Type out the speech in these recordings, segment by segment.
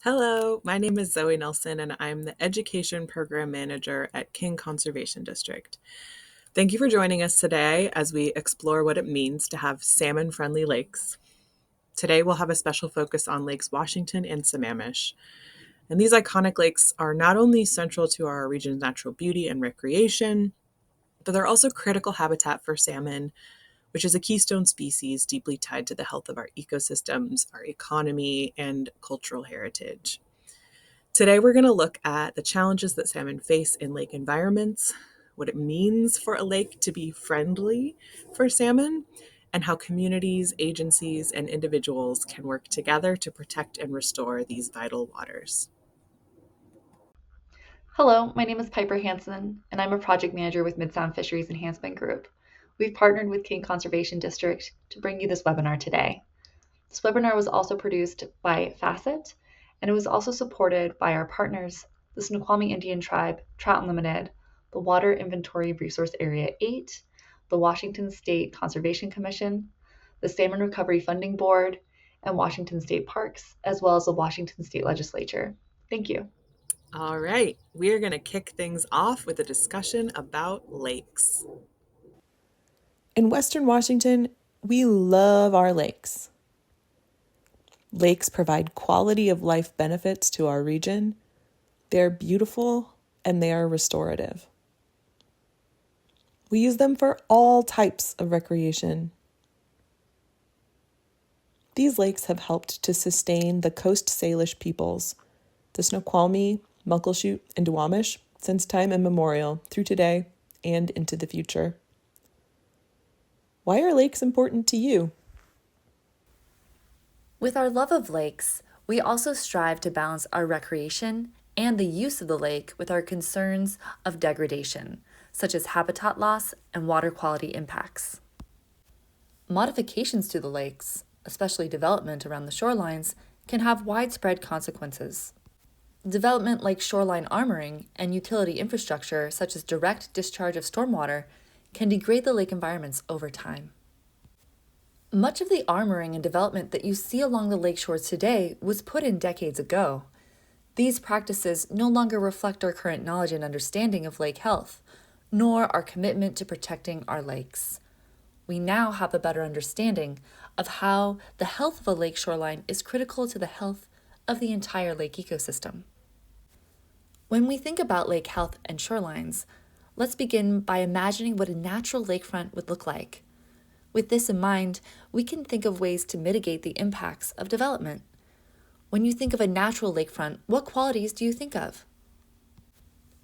Hello, my name is Zoe Nelson, and I'm the Education Program Manager at King Conservation District. Thank you for joining us today as we explore what it means to have salmon friendly lakes. Today, we'll have a special focus on Lakes Washington and Sammamish. And these iconic lakes are not only central to our region's natural beauty and recreation, but they're also critical habitat for salmon, which is a keystone species deeply tied to the health of our ecosystems, our economy, and cultural heritage. Today, we're going to look at the challenges that salmon face in lake environments, what it means for a lake to be friendly for salmon, and how communities, agencies, and individuals can work together to protect and restore these vital waters. Hello, my name is Piper Hansen, and I'm a project manager with Mid-Sound Fisheries Enhancement Group. We've partnered with King Conservation District to bring you this webinar today. This webinar was also produced by Facet, and it was also supported by our partners, the Snoqualmie Indian Tribe, Trout Unlimited, the Water Inventory Resource Area 8, the Washington State Conservation Commission, the Salmon Recovery Funding Board, and Washington State Parks, as well as the Washington State Legislature. Thank you. All right, we are going to kick things off with a discussion about lakes. In Western Washington, we love our lakes. Lakes provide quality of life benefits to our region. They're beautiful and they are restorative. We use them for all types of recreation. These lakes have helped to sustain the Coast Salish peoples, the Snoqualmie, Muckleshoot, and Duwamish, since time immemorial through today and into the future. Why are lakes important to you? With our love of lakes, we also strive to balance our recreation and the use of the lake with our concerns of degradation, such as habitat loss and water quality impacts. Modifications to the lakes, especially development around the shorelines, can have widespread consequences. Development like shoreline armoring and utility infrastructure, such as direct discharge of stormwater, can degrade the lake environments over time. Much of the armoring and development that you see along the lake shores today was put in decades ago. These practices no longer reflect our current knowledge and understanding of lake health, nor our commitment to protecting our lakes. We now have a better understanding of how the health of a lake shoreline is critical to the health of the entire lake ecosystem. When we think about lake health and shorelines, let's begin by imagining what a natural lakefront would look like. With this in mind, we can think of ways to mitigate the impacts of development. When you think of a natural lakefront, what qualities do you think of?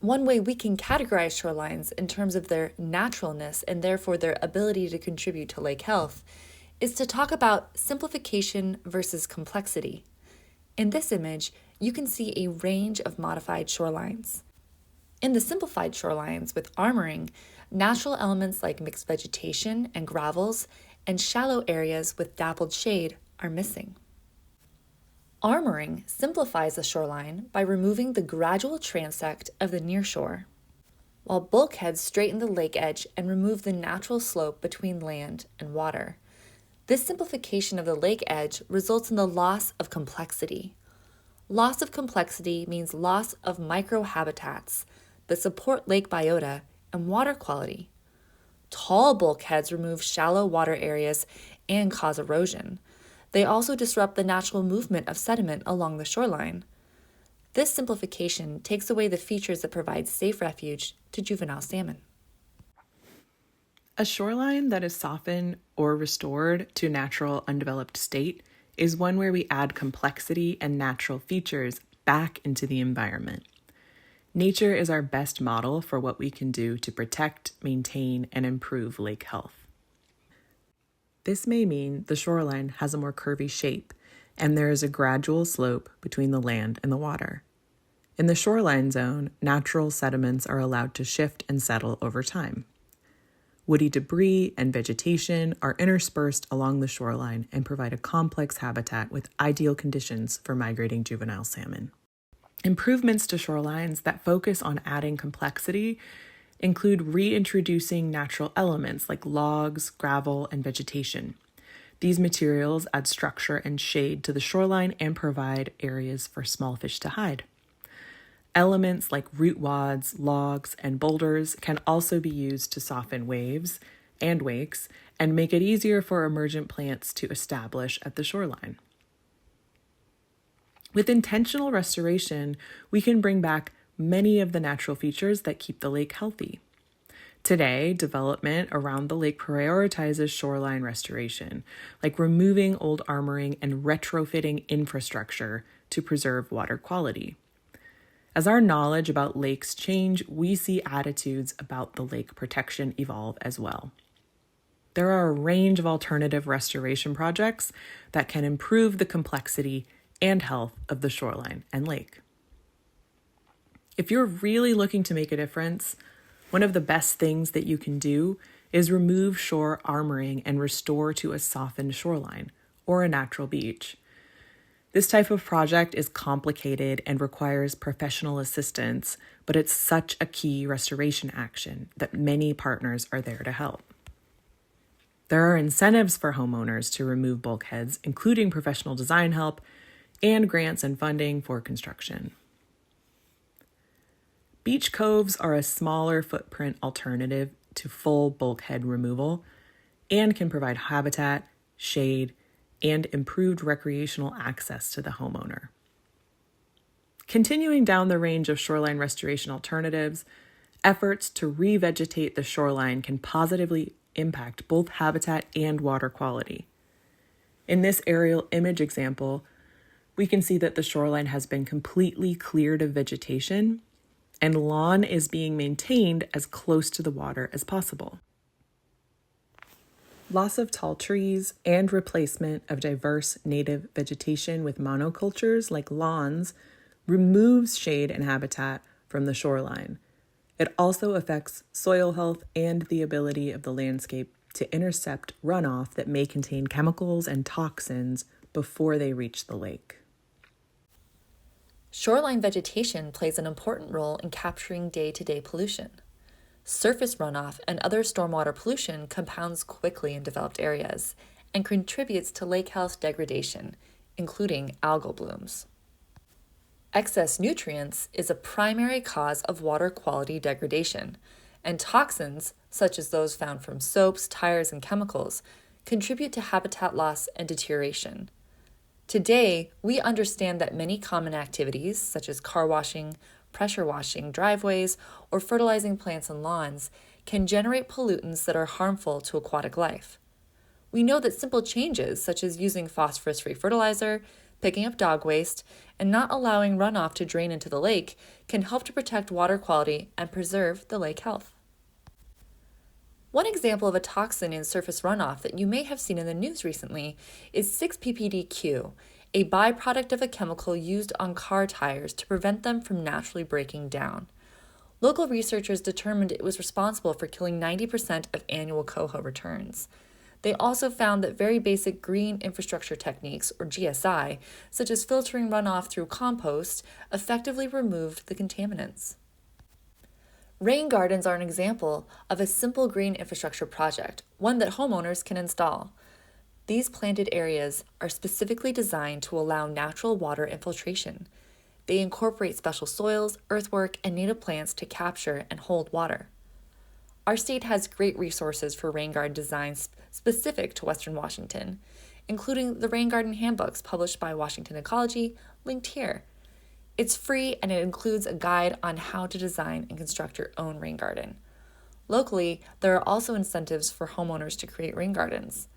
One way we can categorize shorelines in terms of their naturalness and therefore their ability to contribute to lake health is to talk about simplification versus complexity. In this image, you can see a range of modified shorelines. In the simplified shorelines with armoring, natural elements like mixed vegetation and gravels and shallow areas with dappled shade are missing. Armoring simplifies the shoreline by removing the gradual transect of the nearshore, while bulkheads straighten the lake edge and remove the natural slope between land and water. This simplification of the lake edge results in the loss of complexity. Loss of complexity means loss of microhabitats that support lake biota and water quality. Tall bulkheads remove shallow water areas and cause erosion. They also disrupt the natural movement of sediment along the shoreline. This simplification takes away the features that provide safe refuge to juvenile salmon. A shoreline that is softened or restored to natural undeveloped state is one where we add complexity and natural features back into the environment. Nature is our best model for what we can do to protect, maintain, and improve lake health. This may mean the shoreline has a more curvy shape, and there is a gradual slope between the land and the water. In the shoreline zone, natural sediments are allowed to shift and settle over time. Woody debris and vegetation are interspersed along the shoreline and provide a complex habitat with ideal conditions for migrating juvenile salmon. Improvements to shorelines that focus on adding complexity include reintroducing natural elements like logs, gravel, and vegetation. These materials add structure and shade to the shoreline and provide areas for small fish to hide. Elements like root wads, logs, and boulders can also be used to soften waves and wakes and make it easier for emergent plants to establish at the shoreline. With intentional restoration, we can bring back many of the natural features that keep the lake healthy. Today, development around the lake prioritizes shoreline restoration, like removing old armoring and retrofitting infrastructure to preserve water quality. As our knowledge about lakes change, we see attitudes about the lake protection evolve as well. There are a range of alternative restoration projects that can improve the complexity and health of the shoreline and lake. If you're really looking to make a difference, one of the best things that you can do is remove shore armoring and restore to a softened shoreline or a natural beach. This type of project is complicated and requires professional assistance, but it's such a key restoration action that many partners are there to help. There are incentives for homeowners to remove bulkheads, including professional design help and grants and funding for construction. Beach coves are a smaller footprint alternative to full bulkhead removal and can provide habitat, shade, and improved recreational access to the homeowner. Continuing down the range of shoreline restoration alternatives, efforts to revegetate the shoreline can positively impact both habitat and water quality. In this aerial image example, we can see that the shoreline has been completely cleared of vegetation and lawn is being maintained as close to the water as possible. Loss of tall trees and replacement of diverse native vegetation with monocultures like lawns removes shade and habitat from the shoreline. It also affects soil health and the ability of the landscape to intercept runoff that may contain chemicals and toxins before they reach the lake. Shoreline vegetation plays an important role in capturing day-to-day pollution. Surface runoff and other stormwater pollution compounds quickly in developed areas and contributes to lake health degradation, including algal blooms. Excess nutrients is a primary cause of water quality degradation, and toxins, such as those found from soaps, tires, and chemicals, contribute to habitat loss and deterioration. Today, we understand that many common activities, such as car washing, pressure washing driveways, or fertilizing plants and lawns, can generate pollutants that are harmful to aquatic life. We know that simple changes, such as using phosphorus-free fertilizer, picking up dog waste, and not allowing runoff to drain into the lake, can help to protect water quality and preserve the lake health. One example of a toxin in surface runoff that you may have seen in the news recently is 6-PPDQ, a byproduct of a chemical used on car tires to prevent them from naturally breaking down. Local researchers determined it was responsible for killing 90% of annual coho returns. They also found that very basic green infrastructure techniques, or GSI, such as filtering runoff through compost, effectively removed the contaminants. Rain gardens are an example of a simple green infrastructure project, one that homeowners can install. These planted areas are specifically designed to allow natural water infiltration. They incorporate special soils, earthwork, and native plants to capture and hold water. Our state has great resources for rain garden designs specific to Western Washington, including the Rain Garden Handbooks published by Washington Ecology, linked here. It's free and it includes a guide on how to design and construct your own rain garden. Locally, there are also incentives for homeowners to create rain gardens.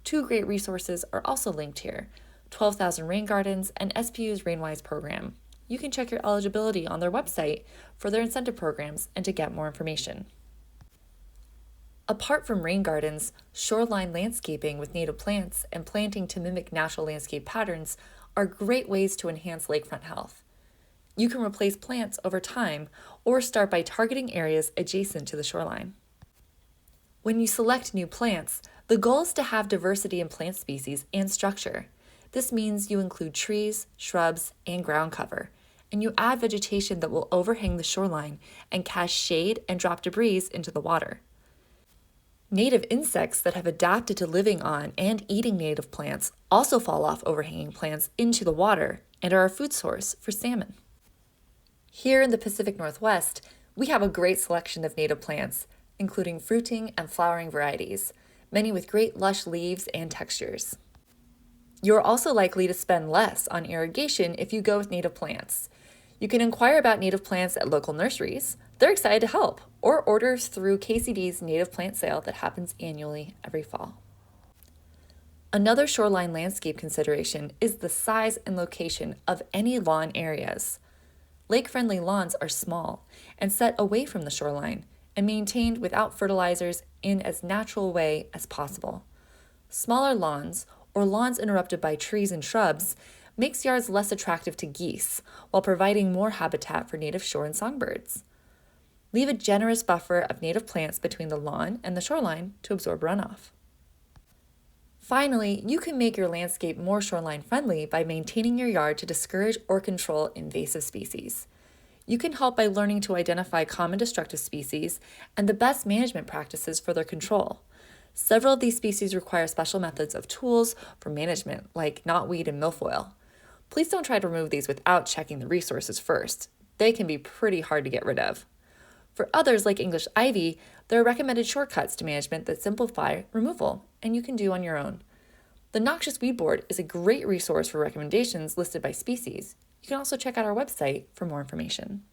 Two great resources are also linked here, 12,000 Rain Gardens and SPU's RainWise program. You can check your eligibility on their website for their incentive programs and to get more information. Apart from rain gardens, shoreline landscaping with native plants and planting to mimic natural landscape patterns are great ways to enhance lakefront health. You can replace plants over time or start by targeting areas adjacent to the shoreline. When you select new plants, the goal is to have diversity in plant species and structure. This means you include trees, shrubs, and ground cover, and you add vegetation that will overhang the shoreline and cast shade and drop debris into the water. Native insects that have adapted to living on and eating native plants also fall off overhanging plants into the water and are a food source for salmon. Here in the Pacific Northwest, we have a great selection of native plants, including fruiting and flowering varieties, many with great lush leaves and textures. You're also likely to spend less on irrigation if you go with native plants. You can inquire about native plants at local nurseries. They're excited to help, or order through KCD's native plant sale that happens annually every fall. Another shoreline landscape consideration is the size and location of any lawn areas. Lake-friendly lawns are small and set away from the shoreline and maintained without fertilizers in as natural way as possible. Smaller lawns, or lawns interrupted by trees and shrubs, makes yards less attractive to geese while providing more habitat for native shore and songbirds. Leave a generous buffer of native plants between the lawn and the shoreline to absorb runoff. Finally, you can make your landscape more shoreline friendly by maintaining your yard to discourage or control invasive species. You can help by learning to identify common destructive species and the best management practices for their control. Several of these species require special methods of tools for management, like knotweed and milfoil. Please don't try to remove these without checking the resources first. They can be pretty hard to get rid of. For others, like English ivy, there are recommended shortcuts to management that simplify removal, and you can do on your own. The Noxious Weed Board is a great resource for recommendations listed by species. You can also check out our website for more information.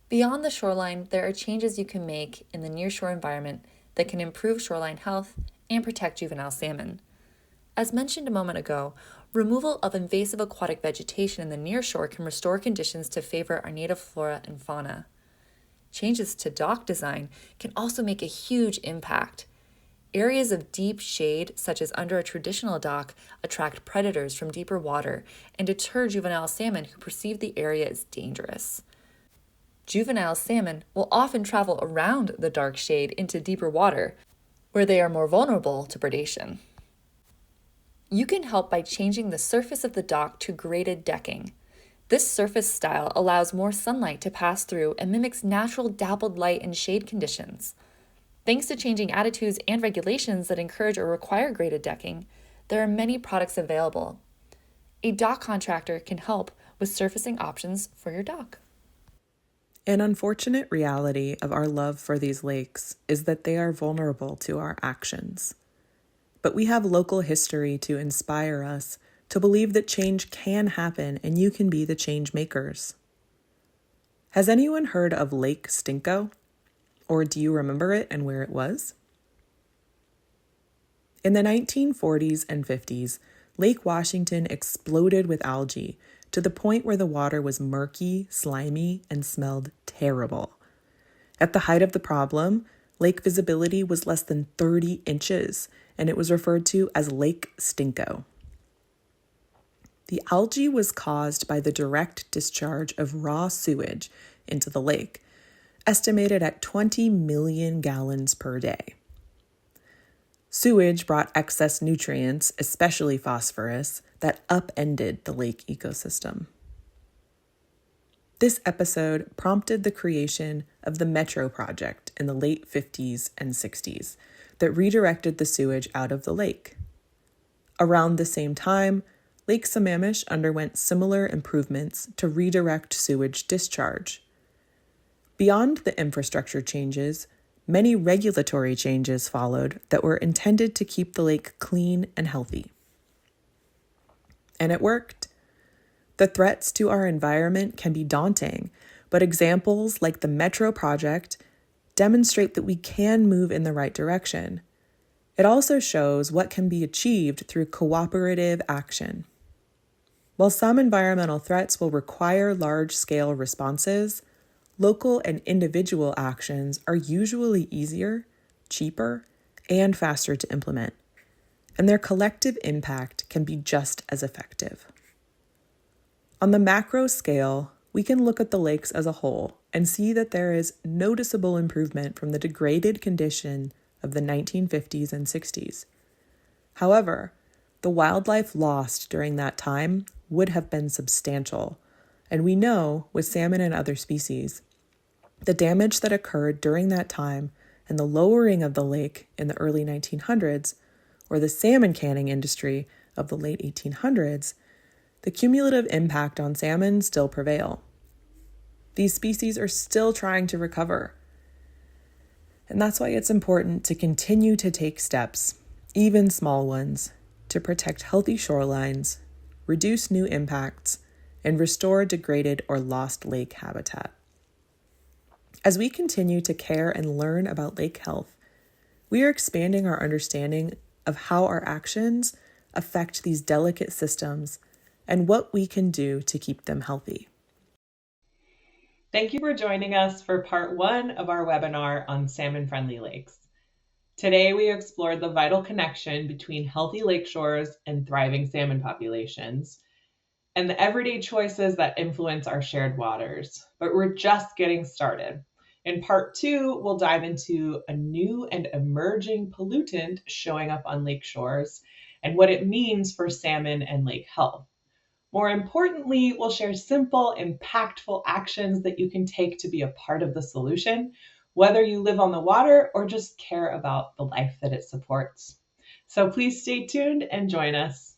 Beyond the shoreline, there are changes you can make in the nearshore environment that can improve shoreline health and protect juvenile salmon. As mentioned a moment ago, removal of invasive aquatic vegetation in the nearshore can restore conditions to favor our native flora and fauna. Changes to dock design can also make a huge impact. Areas of deep shade, such as under a traditional dock, attract predators from deeper water and deter juvenile salmon who perceive the area as dangerous. Juvenile salmon will often travel around the dark shade into deeper water, where they are more vulnerable to predation. You can help by changing the surface of the dock to graded decking. This surface style allows more sunlight to pass through and mimics natural dappled light and shade conditions. Thanks to changing attitudes and regulations that encourage or require graded decking, there are many products available. A dock contractor can help with surfacing options for your dock. An unfortunate reality of our love for these lakes is that they are vulnerable to our actions. But we have local history to inspire us to believe that change can happen and you can be the change makers. Has anyone heard of Lake Stinko? Or do you remember it and where it was? In the 1940s and 50s, Lake Washington exploded with algae to the point where the water was murky, slimy, and smelled terrible. At the height of the problem, lake visibility was less than 30 inches, and it was referred to as Lake Stinko. The algae was caused by the direct discharge of raw sewage into the lake, estimated at 20 million gallons per day. Sewage brought excess nutrients, especially phosphorus, that upended the lake ecosystem. This episode prompted the creation of the Metro Project in the late 50s and 60s that redirected the sewage out of the lake. Around the same time, Lake Sammamish underwent similar improvements to redirect sewage discharge. Beyond the infrastructure changes, many regulatory changes followed that were intended to keep the lake clean and healthy. And it worked. The threats to our environment can be daunting, but examples like the Metro Project demonstrate that we can move in the right direction. It also shows what can be achieved through cooperative action. While some environmental threats will require large-scale responses, local and individual actions are usually easier, cheaper, and faster to implement, and their collective impact can be just as effective. On the macro scale, we can look at the lakes as a whole and see that there is noticeable improvement from the degraded condition of the 1950s and 60s. However, the wildlife lost during that time would have been substantial, and we know, with salmon and other species, the damage that occurred during that time and the lowering of the lake in the early 1900s, or the salmon canning industry of the late 1800s, the cumulative impact on salmon still prevail. These species are still trying to recover. And that's why it's important to continue to take steps, even small ones, to protect healthy shorelines, reduce new impacts, and restore degraded or lost lake habitat. As we continue to care and learn about lake health, we are expanding our understanding of how our actions affect these delicate systems and what we can do to keep them healthy. Thank you for joining us for part 1 of our webinar on salmon-friendly lakes. Today, we explored the vital connection between healthy lake shores and thriving salmon populations, and the everyday choices that influence our shared waters. But we're just getting started. In part 2, we'll dive into a new and emerging pollutant showing up on lake shores and what it means for salmon and lake health. More importantly, we'll share simple, impactful actions that you can take to be a part of the solution, whether you live on the water or just care about the life that it supports. So please stay tuned and join us.